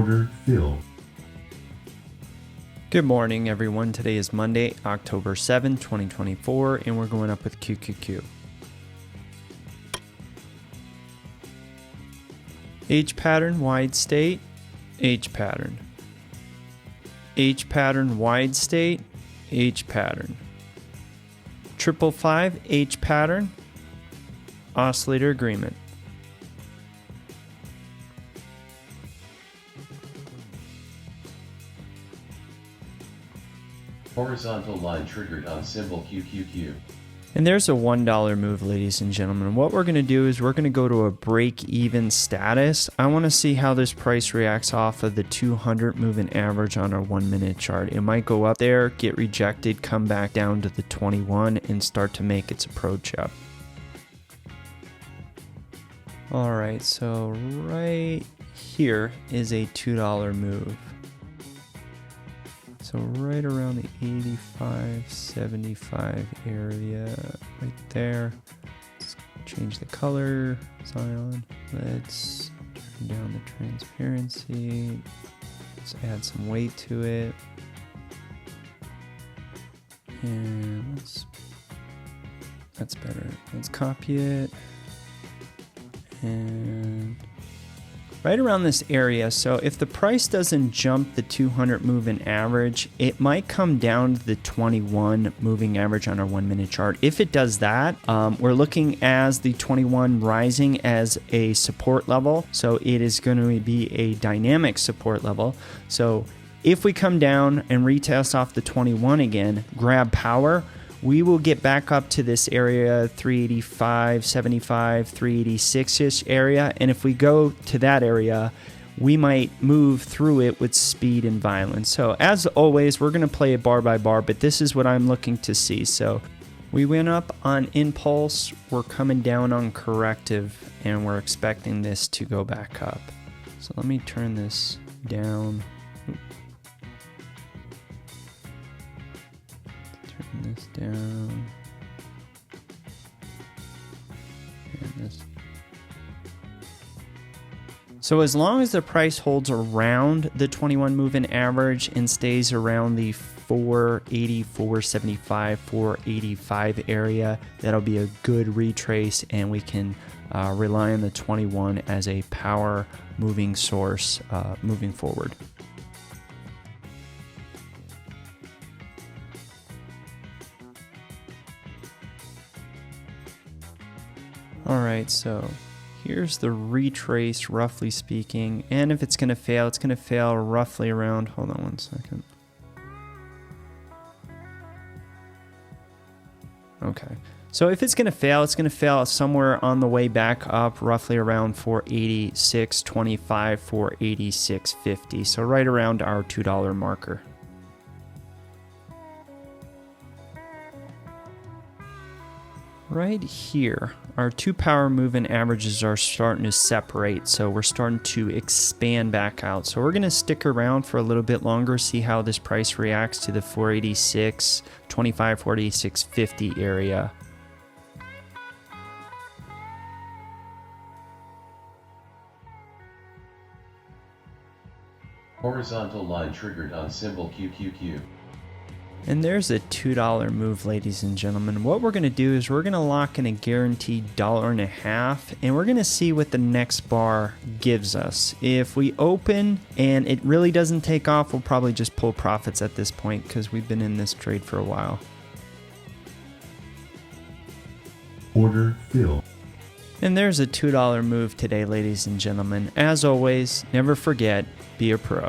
Order filled. Good morning, everyone. Today is Monday, October 7, 2024, and we're going up with QQQ. H pattern, wide state, H pattern. H pattern, wide state, H pattern. 555, H pattern, oscillator agreement. Horizontal line triggered on symbol QQQ. And there's a $1 move, ladies and gentlemen. What we're going to do is we're going to go to a break-even status. I want to see how this price reacts off of the 200 moving average on our 1-minute chart. It might go up there, get rejected, come back down to the 21, and start to make its approach up. All right, so right here is a $2 move. So right around the 85, 75 area, right there. Let's change the color, Zion. Let's turn down the transparency. Let's add some weight to it. And that's better. Let's copy it. And right around this area. So if the price doesn't jump the 200 moving average, it might come down to the 21 moving average on our 1-minute chart. If it does that, we're looking as the 21 rising as a support level. So it is going to be a dynamic support level. So if we come down and retest off the 21 again, grab power, we will get back up to this area, 385, 75, 386-ish area. And if we go to that area, we might move through it with speed and violence. So as always, we're going to play it bar by bar, but this is what I'm looking to see. So we went up on impulse, we're coming down on corrective, and we're expecting this to go back up. So let me turn this down. This down and this. So as long as the price holds around the 21 moving average and stays around the 480, 475, 485 area, that'll be a good retrace, and we can rely on the 21 as a power moving source moving forward. All right, so here's the retrace, roughly speaking. And if it's going to fail roughly around, hold on one second. Okay, so if it's going to fail somewhere on the way back up, roughly around 486.25, 486.50. So right around our $2 marker. Right here, our two power moving averages are starting to separate, so we're starting to expand back out. So we're going to stick around for a little bit longer, see how this price reacts to the 486.25, 486.50 area. Horizontal line triggered on symbol QQQ. And there's a $2 move, ladies and gentlemen. What we're going to do is we're going to lock in a guaranteed $1.50, and we're going to see what the next bar gives us. If we open and it really doesn't take off, we'll probably just pull profits at this point because we've been in this trade for a while. Order filled. And there's a $2 move today, ladies and gentlemen. As always, never forget, be a pro.